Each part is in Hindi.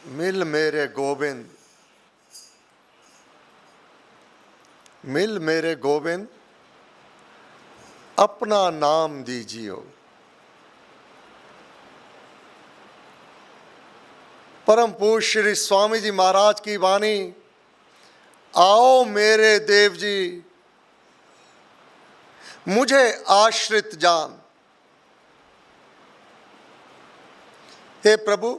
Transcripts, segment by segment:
मिल मेरे गोविंद, मिल मेरे गोविंद, अपना नाम दीजियो। परम पूज्य श्री स्वामी जी महाराज की वाणी, आओ मेरे देव जी, मुझे आश्रित जान। हे प्रभु,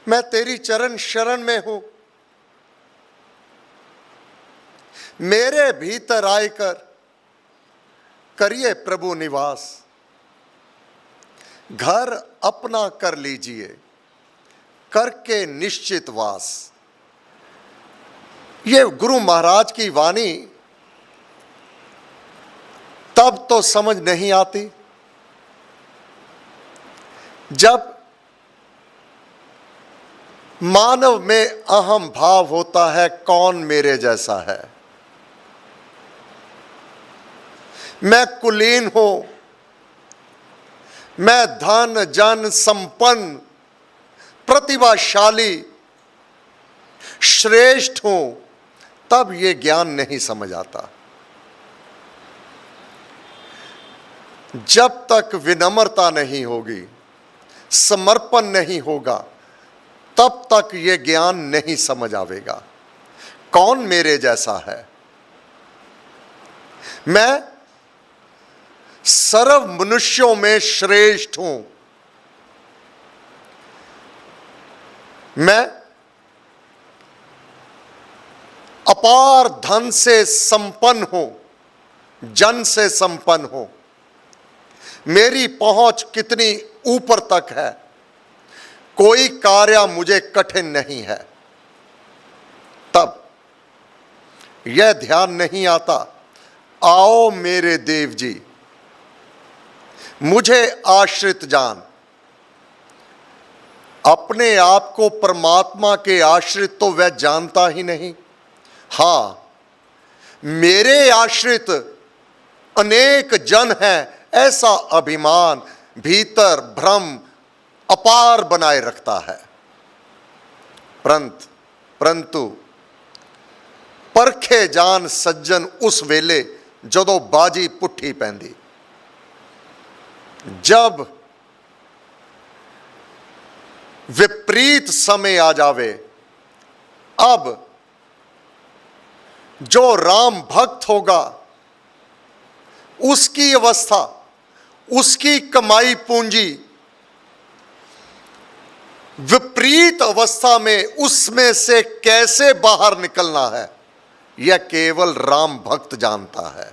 मैं तेरी चरण शरण में हूं, मेरे भीतर आकर करिए प्रभु निवास। घर अपना कर लीजिए, करके निश्चित वास। ये गुरु महाराज की वाणी तब तो समझ नहीं आती जब मानव में अहम भाव होता है, कौन मेरे जैसा है। मैं कुलीन हूं, मैं धन जन संपन्न प्रतिभाशाली श्रेष्ठ हूं, तब ये ज्ञान नहीं समझ आता। जब तक विनम्रता नहीं होगी, समर्पण नहीं होगा, तब तक ये ज्ञान नहीं समझ आवेगा। कौन मेरे जैसा है। मैं सर्व मनुष्यों में श्रेष्ठ हूं, मैं अपार धन से संपन्न हूं, जन से संपन्न हूं। मेरी पहुंच कितनी ऊपर तक है, कोई कार्य मुझे कठिन नहीं है। तब यह ध्यान नहीं आता, आओ मेरे देव जी, मुझे आश्रित जान। अपने आप को परमात्मा के आश्रित तो वह जानता ही नहीं। हां, मेरे आश्रित अनेक जन हैं, ऐसा अभिमान भीतर भ्रम अपार बनाए रखता है। परंतु परखे जान सज्जन उस वेले जदों बाजी पुट्ठी पैंदी। जब विपरीत समय आ जावे, अब जो राम भक्त होगा उसकी अवस्था, उसकी कमाई पूंजी विपरीत अवस्था में उसमें से कैसे बाहर निकलना है, यह केवल राम भक्त जानता है।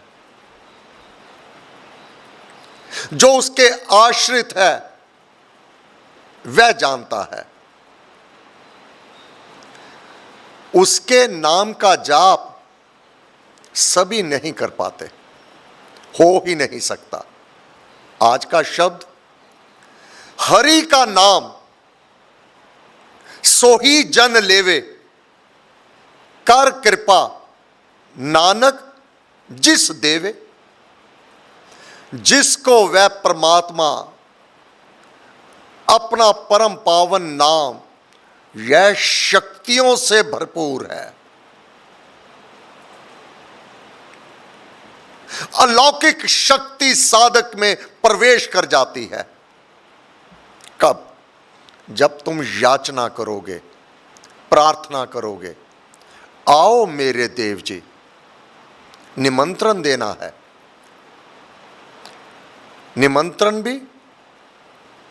जो उसके आश्रित है वह जानता है। उसके नाम का जाप सभी नहीं कर पाते, हो ही नहीं सकता। आज का शब्द हरि का नाम सो ही जन लेवे, कर कृपा नानक जिस देवे। जिसको वह परमात्मा अपना परम पावन नाम, यह शक्तियों से भरपूर है, अलौकिक शक्ति साधक में प्रवेश कर जाती है। कब? जब तुम याचना करोगे, प्रार्थना करोगे, आओ मेरे देव जी, निमंत्रण देना है। निमंत्रण भी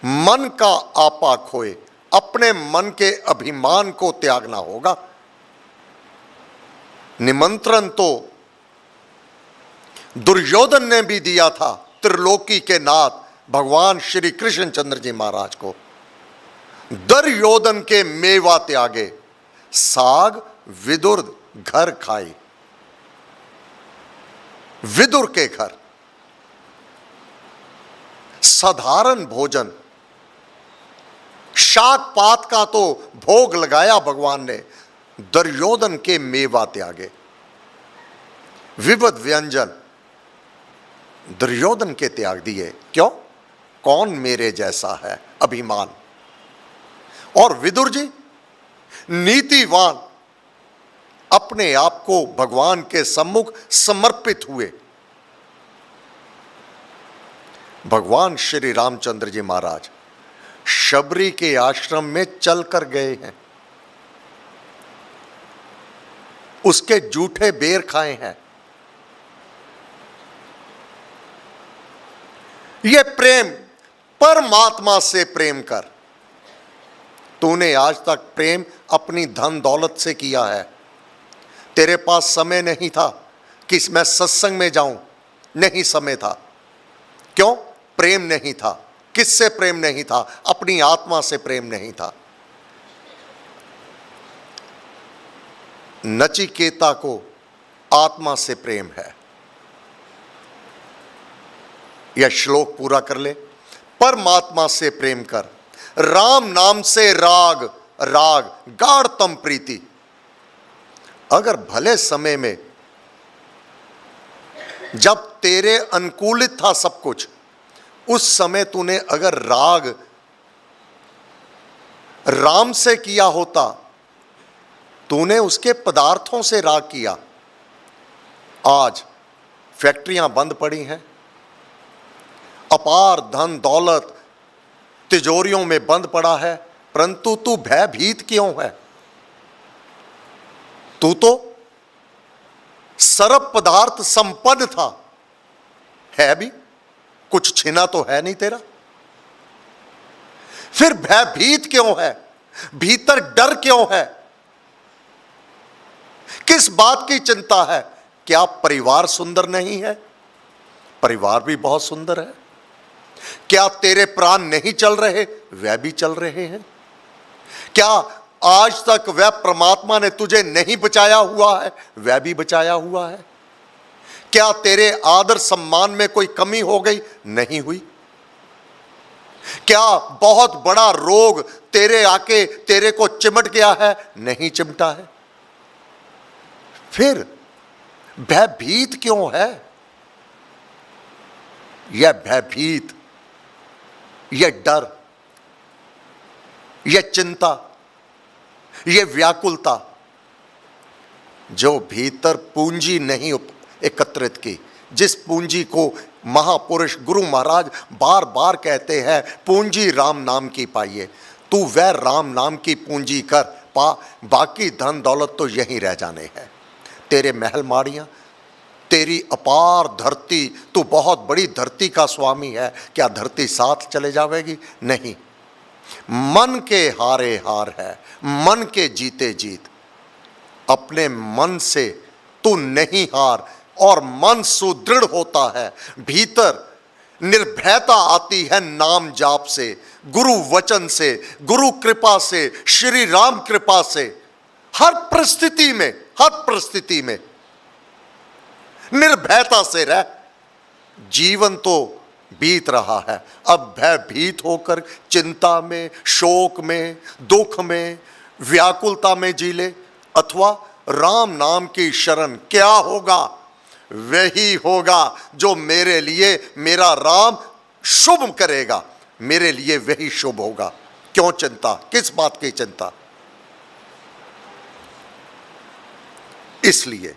मन का आपा खोए, अपने मन के अभिमान को त्यागना होगा। निमंत्रण तो दुर्योधन ने भी दिया था त्रिलोकी के नाथ भगवान श्री कृष्णचंद्र जी महाराज को। दुर्योधन के मेवा त्यागे, साग विदुर घर खाई। विदुर के घर साधारण भोजन, शाक पात का तो भोग लगाया भगवान ने, दुर्योधन के मेवा त्यागे। विविध व्यंजन दुर्योधन के त्याग दिए। क्यों? कौन मेरे जैसा है, अभिमान। और विदुर जी नीतिवान अपने आप को भगवान के सम्मुख समर्पित हुए। भगवान श्री रामचंद्र जी महाराज शबरी के आश्रम में चलकर गए हैं, उसके जूठे बेर खाए हैं। यह प्रेम, परमात्मा से प्रेम कर। तूने आज तक प्रेम अपनी धन दौलत से किया है। तेरे पास समय नहीं था कि मैं सत्संग में जाऊं, नहीं समय था। क्यों? प्रेम नहीं था। किससे प्रेम नहीं था? अपनी आत्मा से प्रेम नहीं था। नचिकेता को आत्मा से प्रेम है। यह श्लोक पूरा कर ले। परमात्मा से प्रेम कर, राम नाम से राग, राग गाढ़तम प्रीति। अगर भले समय में जब तेरे अनुकूलित था सब कुछ, उस समय तूने अगर राग राम से किया होता, तूने उसके पदार्थों से राग किया। आज फैक्ट्रियां बंद पड़ी हैं, अपार धन दौलत तिजोरियों में बंद पड़ा है, परंतु तू भयभीत क्यों है? तू तो सर्व पदार्थ संपन्न था, है भी, कुछ छिना तो है नहीं तेरा। फिर भयभीत क्यों है? भीतर डर क्यों है? किस बात की चिंता है? क्या परिवार सुंदर नहीं है? परिवार भी बहुत सुंदर है। क्या तेरे प्राण नहीं चल रहे? वह भी चल रहे हैं। क्या आज तक वह परमात्मा ने तुझे नहीं बचाया हुआ है? वह भी बचाया हुआ है। क्या तेरे आदर सम्मान में कोई कमी हो गई? नहीं हुई। क्या बहुत बड़ा रोग तेरे आके तेरे को चिमट गया है? नहीं चिमटा है। फिर भयभीत क्यों है? यह भयभीत, यह डर, यह चिंता, यह व्याकुलता, जो भीतर पूंजी नहीं एकत्रित की, जिस पूंजी को महापुरुष गुरु महाराज बार बार कहते हैं, पूंजी राम नाम की पाइए। तू वह राम नाम की पूंजी कर पा, बाकी धन दौलत तो यहीं रह जाने हैं। तेरे महल माड़ियां, तेरी अपार धरती, तू बहुत बड़ी धरती का स्वामी है, क्या धरती साथ चले जाएगी? नहीं। मन के हारे हार है, मन के जीते जीत। अपने मन से तू नहीं हार, और मन सुदृढ़ होता है। भीतर निर्भयता आती है नाम जाप से, गुरु वचन से, गुरु कृपा से, श्री राम कृपा से। हर परिस्थिति में, हर परिस्थिति में निर्भयता से रह। जीवन तो बीत रहा है, अब भयभीत होकर चिंता में, शोक में, दुख में, व्याकुलता में जी ले, अथवा राम नाम की शरण। क्या होगा? वही होगा जो मेरे लिए मेरा राम शुभ करेगा, मेरे लिए वही शुभ होगा। क्यों चिंता? किस बात की चिंता? इसलिए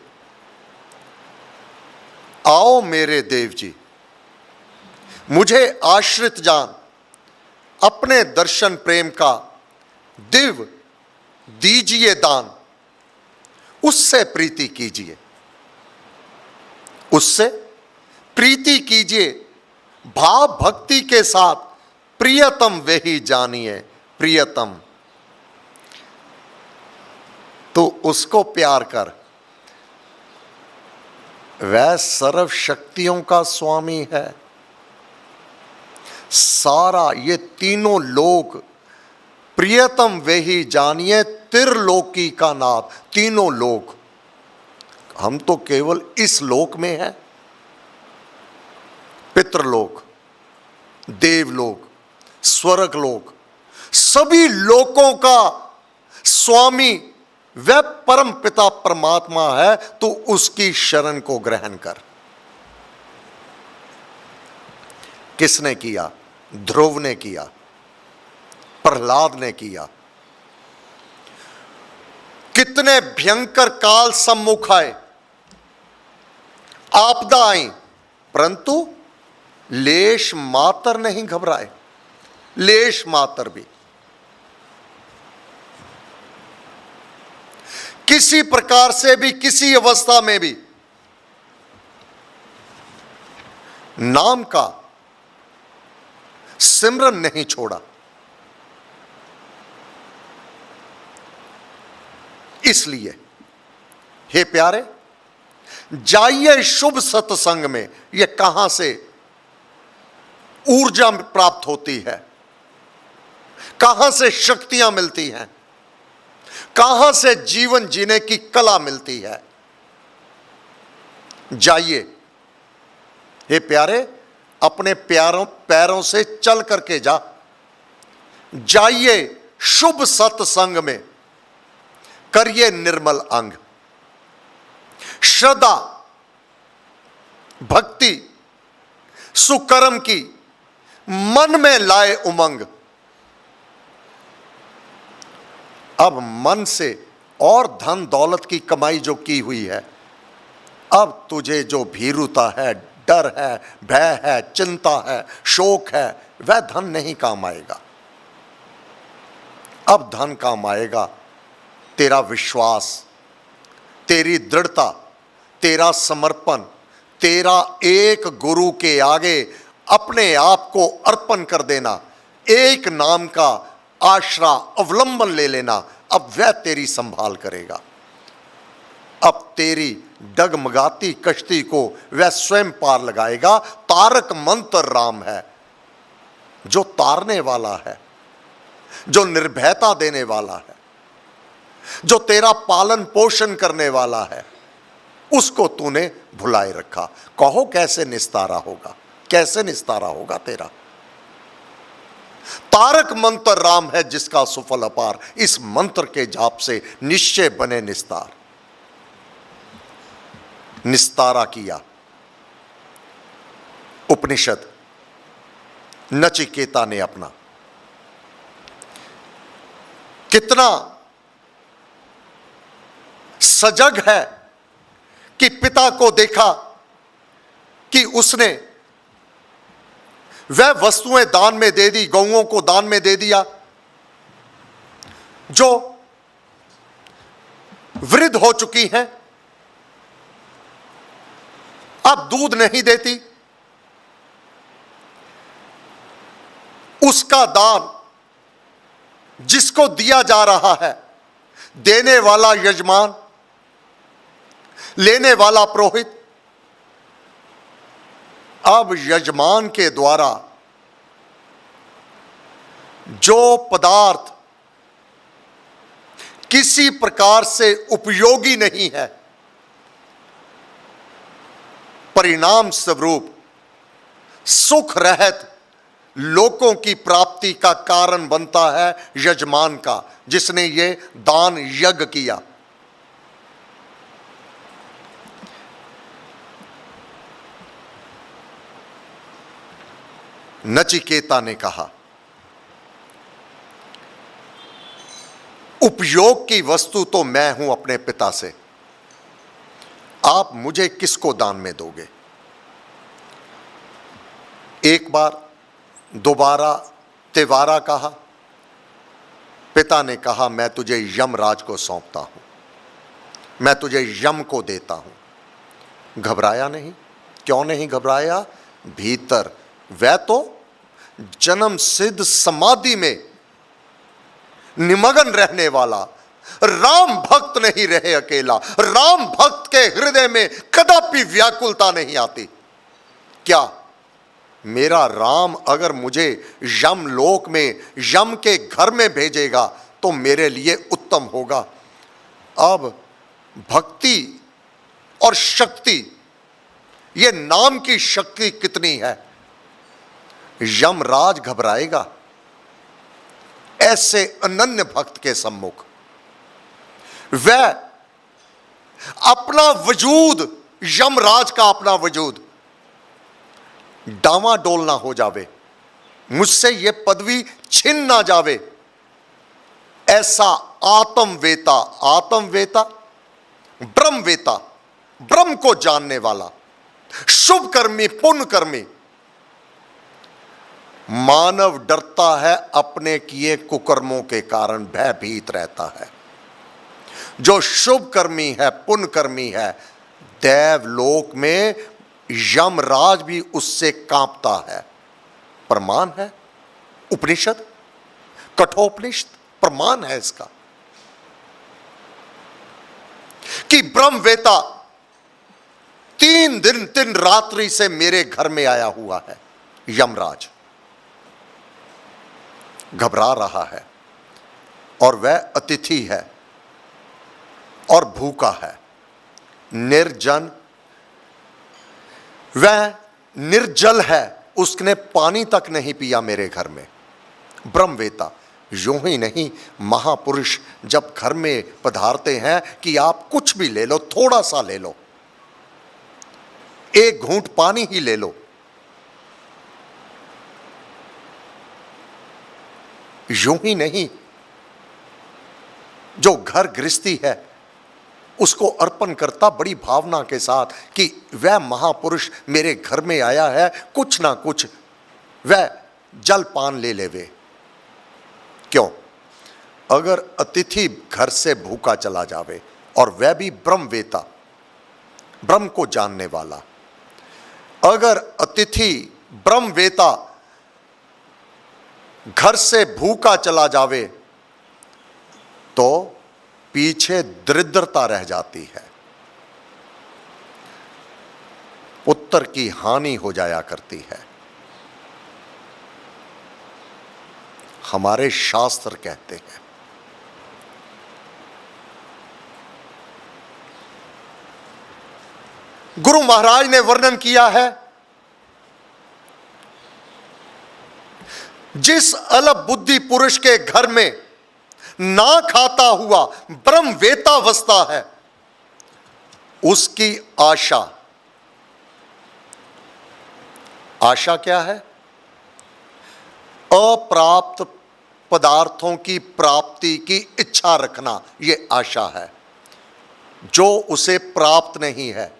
आओ मेरे देव जी, मुझे आश्रित जान, अपने दर्शन प्रेम का दिव्य दीजिए दान। उससे प्रीति कीजिए, उससे प्रीति कीजिए, भाव भक्ति के साथ प्रियतम वही जानिए। प्रियतम तो उसको प्यार कर, वह सर्व शक्तियों का स्वामी है। सारा ये तीनों लोक, प्रियतम वही जानिए, त्रिलोकी का नाथ। तीनों लोक, हम तो केवल इस लोक में हैं। पितृलोक, देवलोक, स्वर्गलोक, सभी लोकों का स्वामी वह परम पिता परमात्मा है। तो उसकी शरण को ग्रहण कर। किसने किया? ध्रुव ने किया, प्रहलाद ने किया, कितने भयंकर काल सम्मुख आए, आपदा आई, परंतु लेश मात्र नहीं घबराए, लेश मात्र भी। किसी प्रकार से भी, किसी अवस्था में भी नाम का सिमरन नहीं छोड़ा। इसलिए हे प्यारे, जाइए शुभ सत्संग में। यह कहां से ऊर्जा प्राप्त होती है, कहां से शक्तियां मिलती हैं, कहां से जीवन जीने की कला मिलती है। जाइए हे प्यारे, अपने पैरों से चल करके जाइए शुभ सत्संग में, करिए निर्मल अंग, श्रद्धा भक्ति सुकर्म की मन में लाए उमंग। अब मन से और धन दौलत की कमाई जो की हुई है, अब तुझे जो भीरुता है, डर है, भय है, चिंता है, शोक है, वह धन नहीं काम आएगा। अब धन काम आएगा तेरा विश्वास, तेरी दृढ़ता, तेरा समर्पण, तेरा एक गुरु के आगे अपने आप को अर्पण कर देना, एक नाम का आश्रा अवलंबन ले लेना। अब वह तेरी संभाल करेगा। अब तेरी डगमगाती कश्ती को वह स्वयं पार लगाएगा। तारक मंत्र राम है, जो तारने वाला है, जो निर्भयता देने वाला है, जो तेरा पालन पोषण करने वाला है, उसको तूने भुलाए रखा। कहो कैसे निस्तारा होगा, कैसे निस्तारा होगा तेरा। तारक मंत्र राम है जिसका सुफल अपार। इस मंत्र के जाप से निश्चय बने निस्तार। निस्तारा किया उपनिषद नचिकेता ने अपना। कितना सजग है कि पिता को देखा कि उसने वह वस्तुएं दान में दे दी, गौओं को दान में दे दिया जो वृद्ध हो चुकी हैं, अब दूध नहीं देती। उसका दान जिसको दिया जा रहा है, देने वाला यजमान, लेने वाला पुरोहित, अब यजमान के द्वारा जो पदार्थ किसी प्रकार से उपयोगी नहीं है, परिणाम स्वरूप सुख रहित लोगों की प्राप्ति का कारण बनता है यजमान का, जिसने ये दान यज्ञ किया। नचिकेता ने कहा, उपयोग की वस्तु तो मैं हूं अपने पिता से, आप मुझे किसको दान में दोगे। एक बार, दोबारा, तिवारा कहा। पिता ने कहा, मैं तुझे यमराज को सौंपता हूं, मैं तुझे यम को देता हूं। घबराया नहीं। क्यों नहीं घबराया? भीतर वह तो जन्म सिद्ध समाधि में निमग्न रहने वाला राम भक्त नहीं रहे अकेला। राम भक्त के हृदय में कदापि व्याकुलता नहीं आती। क्या मेरा राम अगर मुझे यम लोक में, यम के घर में भेजेगा तो मेरे लिए उत्तम होगा। अब भक्ति और शक्ति, ये नाम की शक्ति कितनी है। यमराज घबराएगा ऐसे अनन्य भक्त के सम्मुख। वह अपना वजूद, यमराज का अपना वजूद डामाडोल ना हो जावे, मुझसे यह पदवी छिन ना जावे, ऐसा आत्मवेता, आत्मवेता ब्रह्मवेता, ब्रह्म को जानने वाला, शुभ कर्मी, पुण्य कर्मी मानव डरता है अपने किए कुकर्मों के कारण, भयभीत रहता है। जो शुभ कर्मी है, पुण्य कर्मी है, देवलोक में यमराज भी उससे कांपता है। प्रमाण है उपनिषद, कठोपनिषद प्रमाण है इसका कि ब्रह्मवेता 3 दिन 3 रात्रि से मेरे घर में आया हुआ है। यमराज घबरा रहा है और वह अतिथि है और भूखा है, निर्जन, वह निर्जल है, उसने पानी तक नहीं पिया मेरे घर में। ब्रह्मवेता यूं ही नहीं, महापुरुष जब घर में पधारते हैं कि आप कुछ भी ले लो, थोड़ा सा ले लो, एक घूंट पानी ही ले लो, यूं ही नहीं, जो घर गृहस्थी है उसको अर्पण करता बड़ी भावना के साथ कि वह महापुरुष मेरे घर में आया है, कुछ ना कुछ वह जलपान ले लेवे। क्यों? अगर अतिथि घर से भूखा चला जावे और वह भी ब्रह्मवेता, ब्रह्म को जानने वाला, अगर अतिथि ब्रह्मवेता घर से भूखा चला जावे तो पीछे दरिद्रता रह जाती है, पुत्र की हानि हो जाया करती है। हमारे शास्त्र कहते हैं गुरु महाराज ने वर्णन किया है, जिस अलग बुद्धि पुरुष के घर में ना खाता हुआ ब्रह्मवेता बसता है, उसकी आशा, आशा क्या है? अप्राप्त पदार्थों की प्राप्ति की इच्छा रखना, यह आशा है। जो उसे प्राप्त नहीं है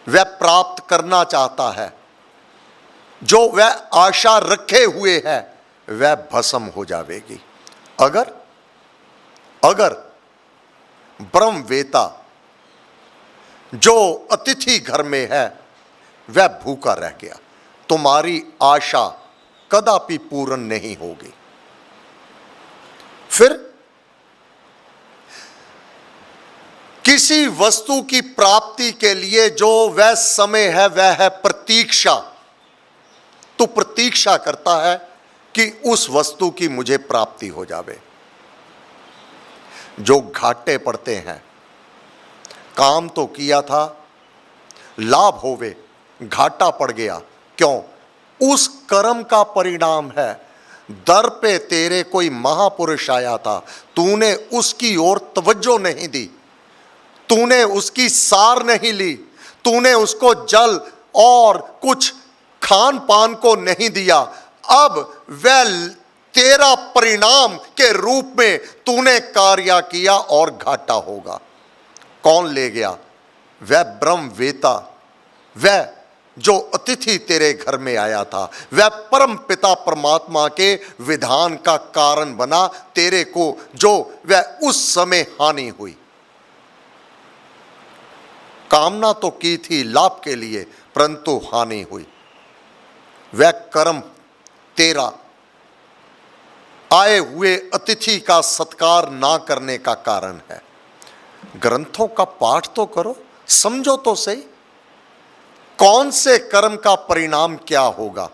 वह प्राप्त करना चाहता है, जो वह आशा रखे हुए है वह भस्म हो जाएगी। अगर ब्रह्मवेता जो अतिथि घर में है वह भूखा रह गया, तुम्हारी आशा कदापि पूर्ण नहीं होगी। फिर किसी वस्तु की प्राप्ति के लिए जो वह समय है वह है प्रतीक्षा। तो प्रतीक्षा करता है कि उस वस्तु की मुझे प्राप्ति हो जावे। जो घाटे पड़ते हैं, काम तो किया था, लाभ होवे, घाटा पड़ गया, क्यों? उस कर्म का परिणाम है। दर पे तेरे कोई महापुरुष आया था, तूने उसकी ओर तवज्जो नहीं दी, तूने उसकी सार नहीं ली, तूने उसको जल और कुछ खान पान को नहीं दिया। अब वह तेरा परिणाम के रूप में तूने कार्य किया और घाटा होगा। कौन ले गया? वह ब्रह्मवेता, वह जो अतिथि तेरे घर में आया था, वह परम पिता परमात्मा के विधान का कारण बना तेरे को, जो वह उस समय हानि हुई। कामना तो की थी लाभ के लिए, परंतु हानि हुई। वह कर्म तेरा आए हुए अतिथि का सत्कार ना करने का कारण है। ग्रंथों का पाठ तो करो, समझो तो सही कौन से कर्म का परिणाम क्या होगा।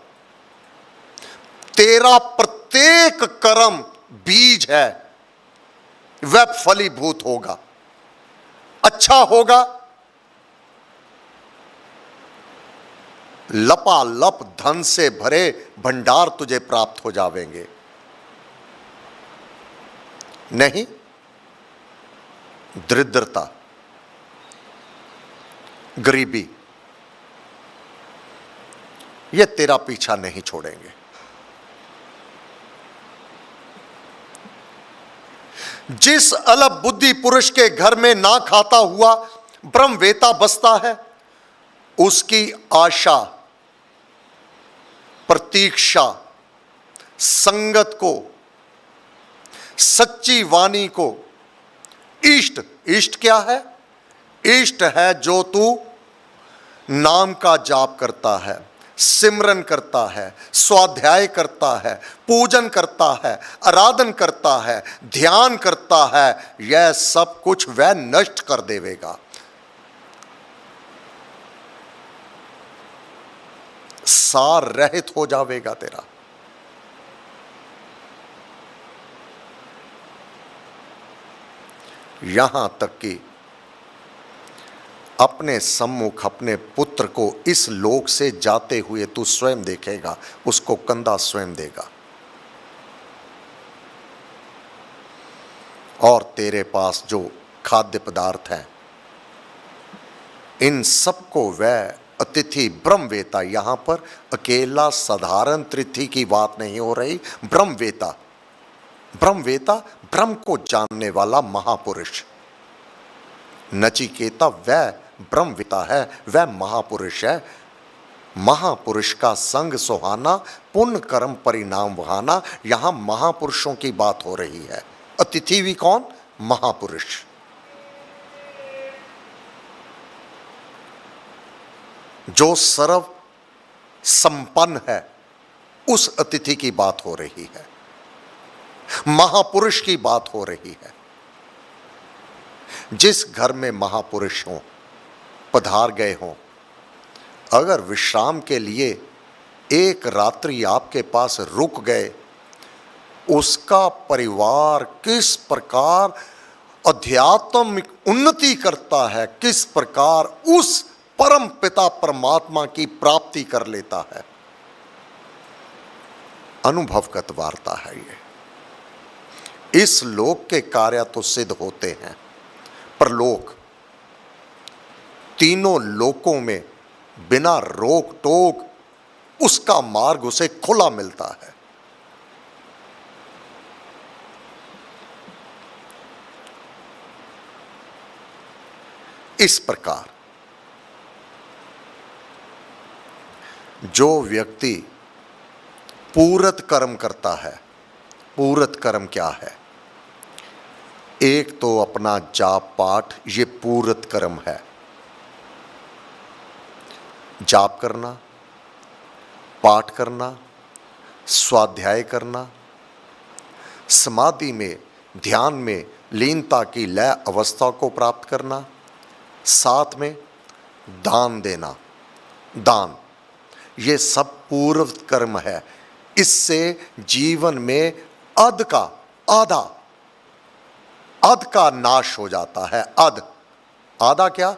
तेरा प्रत्येक कर्म बीज है, वह फलीभूत होगा, अच्छा होगा, लपालप धन से भरे भंडार तुझे प्राप्त हो जावेंगे। नहीं, दरिद्रता, गरीबी, ये तेरा पीछा नहीं छोड़ेंगे। जिस अलग बुद्धि पुरुष के घर में ना खाता हुआ ब्रह्मवेता बसता है, उसकी आशा, प्रतीक्षा, संगत को, सच्ची वाणी को, इष्ट, इष्ट क्या है? इष्ट है जो तू नाम का जाप करता है, सिमरन करता है, स्वाध्याय करता है, पूजन करता है, आराधन करता है, ध्यान करता है, यह सब कुछ वह नष्ट कर देवेगा। सार रहित हो जावेगा तेरा। यहां तक कि अपने सम्मुख अपने पुत्र को इस लोक से जाते हुए तू स्वयं देखेगा, उसको कंधा स्वयं देगा, और तेरे पास जो खाद्य पदार्थ हैं, इन सबको वह अतिथि ब्रह्मवेता, यहां पर अकेला साधारण तिथि की बात नहीं हो रही, ब्रह्मवेता, ब्रह्मवेता ब्रह्म को जानने वाला महापुरुष। नचिकेता वह ब्रह्मवेता है, वह महापुरुष है। महापुरुष का संग सुहाना, पुण्य कर्म परिणाम वहाना, यहां महापुरुषों की बात हो रही है। अतिथि भी कौन? महापुरुष। जो सर्व संपन्न है, उस अतिथि की बात हो रही है, महापुरुष की बात हो रही है। जिस घर में महापुरुष हों, पधार गए हों, अगर विश्राम के लिए एक रात्रि आपके पास रुक गए, उसका परिवार किस प्रकार आध्यात्मिक उन्नति करता है, किस प्रकार उस परम पिता परमात्मा की प्राप्ति कर लेता है। अनुभवगत वार्ता है ये। इस लोक के कार्य तो सिद्ध होते हैं, परलोक, तीनों लोकों में बिना रोक टोक उसका मार्ग उसे खुला मिलता है। इस प्रकार जो व्यक्ति पूरत कर्म करता है, पूरत कर्म क्या है? एक तो अपना जाप पाठ, ये पूरत कर्म है। जाप करना, पाठ करना, स्वाध्याय करना, समाधि में, ध्यान में लीनता की लय अवस्था को प्राप्त करना, साथ में दान देना, दान, ये सब पूर्व कर्म है। इससे जीवन में अध का, अध का नाश हो जाता है। अध, आधा क्या?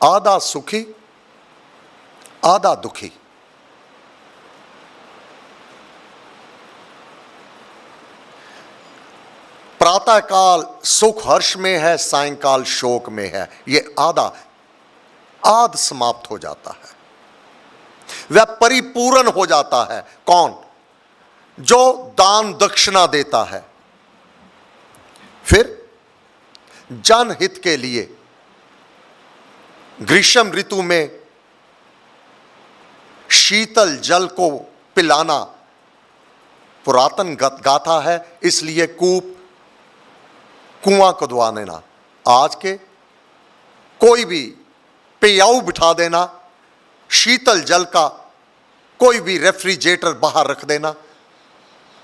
आधा सुखी, आधा दुखी। प्रातःकाल सुख हर्ष में है, सायंकाल शोक में है, ये आधा आध समाप्त हो जाता है। वह परिपूर्ण हो जाता है। कौन? जो दान दक्षिणा देता है। फिर जनहित के लिए ग्रीष्म ऋतु में शीतल जल को पिलाना पुरातन गाथा है, इसलिए कुआं खुदवा देना। आज के कोई भी पेयाऊ बिठा देना, शीतल जल का कोई भी रेफ्रिजरेटर बाहर रख देना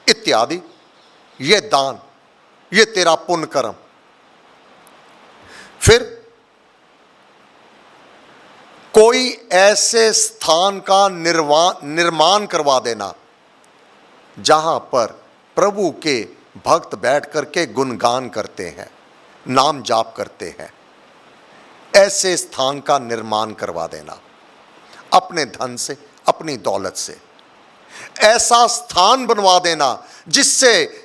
इत्यादि, ये दान, ये तेरा पुण्य कर्म। फिर कोई ऐसे स्थान का निर्माण करवा देना जहां पर प्रभु के भक्त बैठ करके गुणगान करते हैं, नाम जाप करते हैं, ऐसे स्थान का निर्माण करवा देना अपने धन से, अपनी दौलत से। ऐसा स्थान बनवा देना जिससे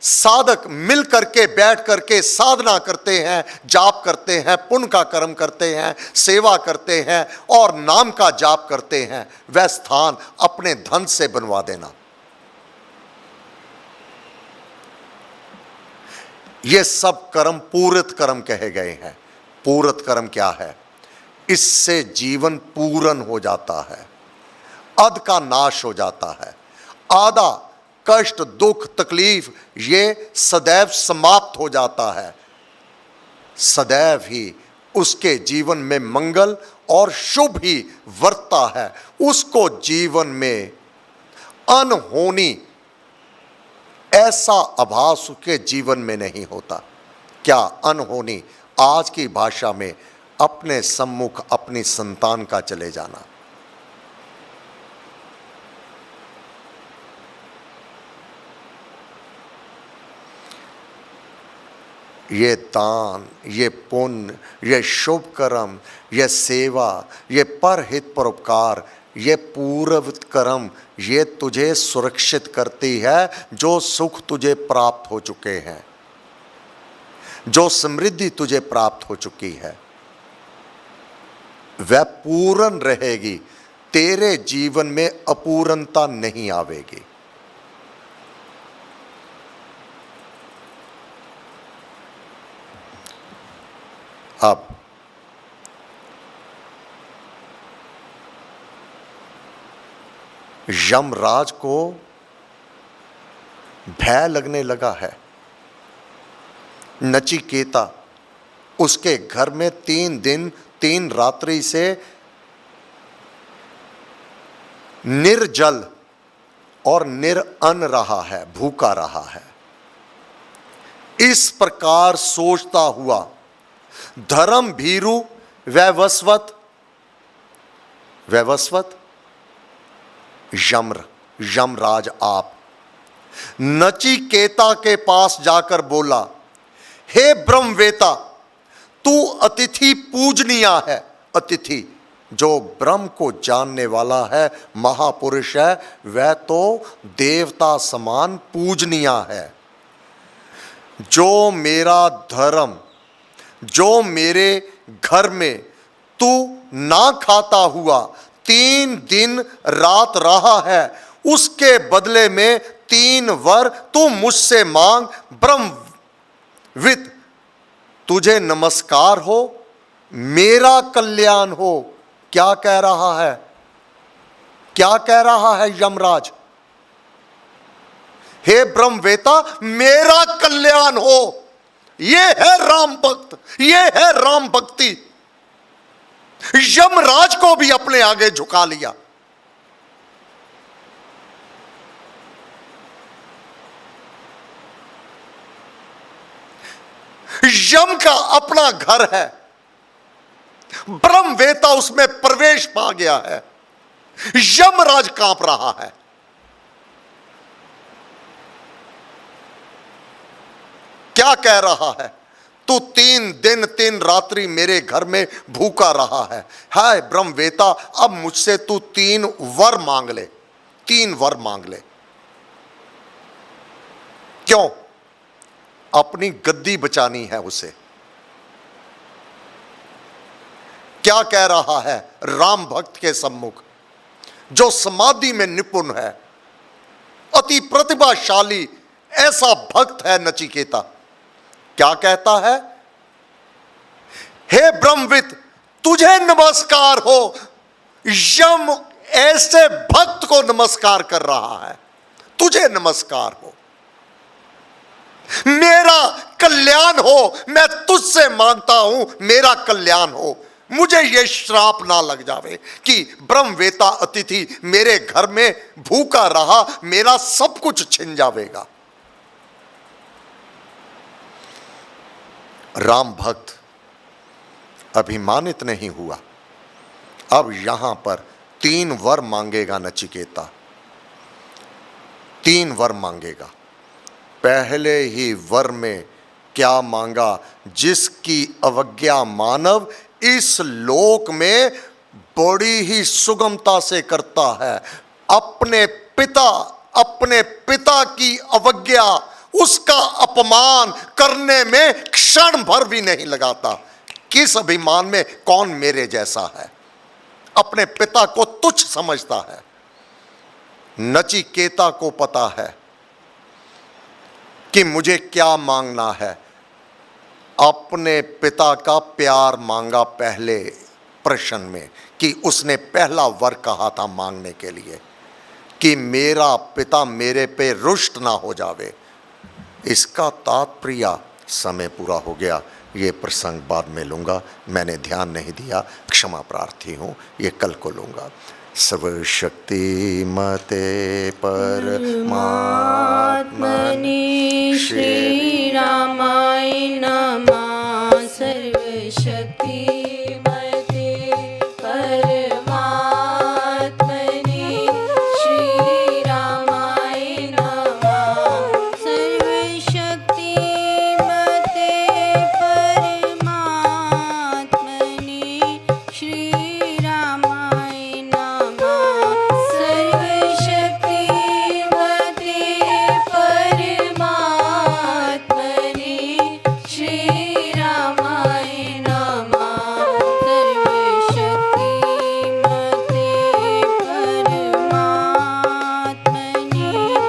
साधक मिल करके बैठ करके साधना करते हैं, जाप करते हैं, पुण्य का कर्म करते हैं, सेवा करते हैं और नाम का जाप करते हैं। वह स्थान अपने धन से बनवा देना। ये सब कर्म पूरित कर्म कहे गए हैं। पूरित कर्म क्या है? इससे जीवन पूर्ण हो जाता है, अध का नाश हो जाता है, आधा कष्ट दुख तकलीफ ये सदैव समाप्त हो जाता है। सदैव ही उसके जीवन में मंगल और शुभ ही वर्तता है। उसको जीवन में अनहोनी ऐसा आभास उसके जीवन में नहीं होता। क्या अनहोनी? आज की भाषा में अपने सम्मुख अपनी संतान का चले जाना। ये दान, ये पुण्य, ये शुभ कर्म, ये सेवा, ये परहित परोपकार, ये पूर्व कर्म, ये तुझे सुरक्षित करती है। जो सुख तुझे प्राप्त हो चुके हैं, जो समृद्धि तुझे प्राप्त हो चुकी है, वह पूर्ण रहेगी। तेरे जीवन में अपूर्णता नहीं आवेगी। अब यमराज को भय लगने लगा है। नचिकेता उसके घर में 3 दिन 3 रात्रि से निर्जल और निरअन्न रहा है, भूखा रहा है। इस प्रकार सोचता हुआ धर्म भीरु वैवस्वत यमराज आप नचिकेता के पास जाकर बोला, हे ब्रह्मवेता, तू अतिथि पूजनीय है। अतिथि जो ब्रह्म को जानने वाला है, महापुरुष है, वह तो देवता समान पूजनीय है। जो मेरा धर्म, जो मेरे घर में तू ना खाता हुआ 3 दिन रात रहा है, उसके बदले में 3 वर तू मुझसे मांग। ब्रह्मविद, तुझे नमस्कार हो, मेरा कल्याण हो। क्या कह रहा है? क्या कह रहा है यमराज? हे ब्रह्मवेता, मेरा कल्याण हो। ये है राम भक्त, ये है राम भक्ति। यमराज को भी अपने आगे झुका लिया। यम का अपना घर है, ब्रह्मवेता उसमें प्रवेश पा गया है। यमराज कांप रहा है। क्या कह रहा है? तू 3 दिन 3 रात्रि मेरे घर में भूखा रहा है। हाय ब्रह्मवेता, अब मुझसे तू 3 वर मांग ले। 3 वर मांग ले। क्यों? अपनी गद्दी बचानी है उसे। क्या कह रहा है राम भक्त के सम्मुख, जो समाधि में निपुण है, अति प्रतिभाशाली ऐसा भक्त है नचिकेता? क्या कहता है? हे ब्रह्मविद, तुझे नमस्कार हो। यम ऐसे भक्त को नमस्कार कर रहा है। तुझे नमस्कार हो, मेरा कल्याण हो। मैं तुझसे मांगता हूं, मेरा कल्याण हो। मुझे यह श्राप ना लग जावे कि ब्रह्मवेता अतिथि मेरे घर में भूखा रहा, मेरा सब कुछ छिन जावेगा। राम भक्त अभिमानित नहीं हुआ। अब यहां पर 3 वर मांगेगा नचिकेता। 3 वर मांगेगा। पहले ही वर में क्या मांगा? जिसकी अवज्ञा मानव इस लोक में बड़ी ही सुगमता से करता है। अपने पिता की अवज्ञा, उसका अपमान करने में क्षण भर भी नहीं लगाता। किस अभिमान में? कौन मेरे जैसा है? अपने पिता को तुच्छ समझता है। नचिकेता को पता है कि मुझे क्या मांगना है। अपने पिता का प्यार मांगा पहले प्रश्न में, कि उसने पहला वर कहा था मांगने के लिए कि मेरा पिता मेरे पे रुष्ट ना हो जावे। इसका तात्पर्य समय पूरा हो गया, ये प्रसंग बाद में लूँगा, मैंने ध्यान नहीं दिया, क्षमा प्रार्थी हूँ, ये कल को लूँगा। सर्वशक्ति मते परमात्मनि श्री रामाय नमः। सर्वशक्ति मते परमात्मनि श्री रामाय नमः। सर्वशक्ति मते परमात्मनि श्री रामाय नमः। सर्वशक्ति मते परमात्मनि श्री रामाय नमः। सर्वशक्ति मते परमात्मनि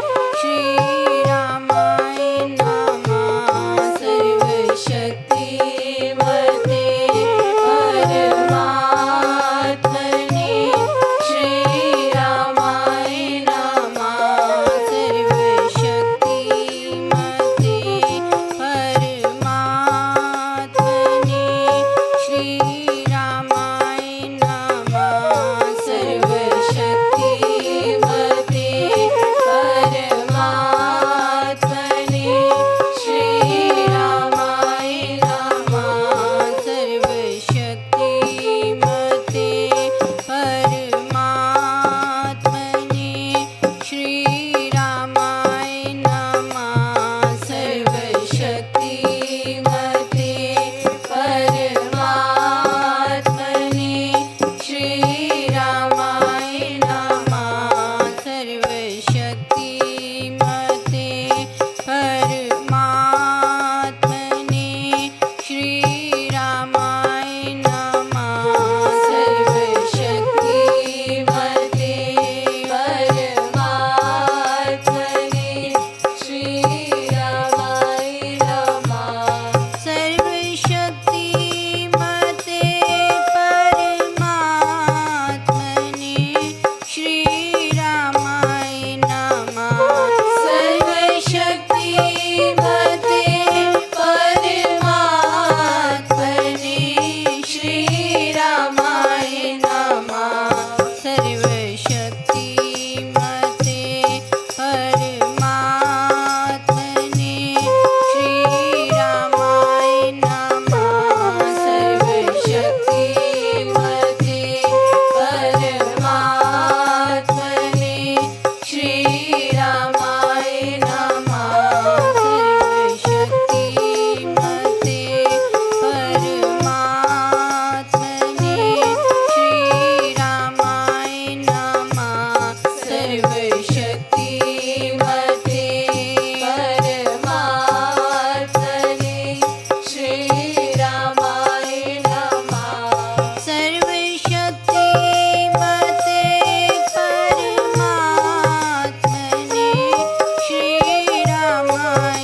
श्री रामाय नमः। सर्वशक्ति मते परमात्मनि श्री रामाय नमः। सर्वशक्ति मते परमात्मनि श्री रामाय नमः। सर्वशक्ति मते परमात्मनि श्री रामाय नमः। सर्वशक्ति मते परमात्मनि श्री रामाय नमः। सर्वशक्ति मते परमात्मनि श्री रामाय नमः। सर्वशक्ति मते परमात्मनि श्री रामाय नमः। सर्वशक्ति मते परमात्मनि श्री रामाय नमः। सर्वशक्ति मते परमात्मनि श्री रामाय नमः। सर्वशक्ति मते परमात्मनि श्री रामाय नमः। सर्वशक्ति मते परमात्मनि श्री रामाय नमः। सर्वशक्ति मते परमात्मनि श्री रामाय नमः। सर्वशक्ति मते परमात्मनि श्री रामाय नमः। सर्वशक्ति मते परमात्मनि श्री रामाय नमः। सर्वशक्ति मते परमात्मनि श्री रामाय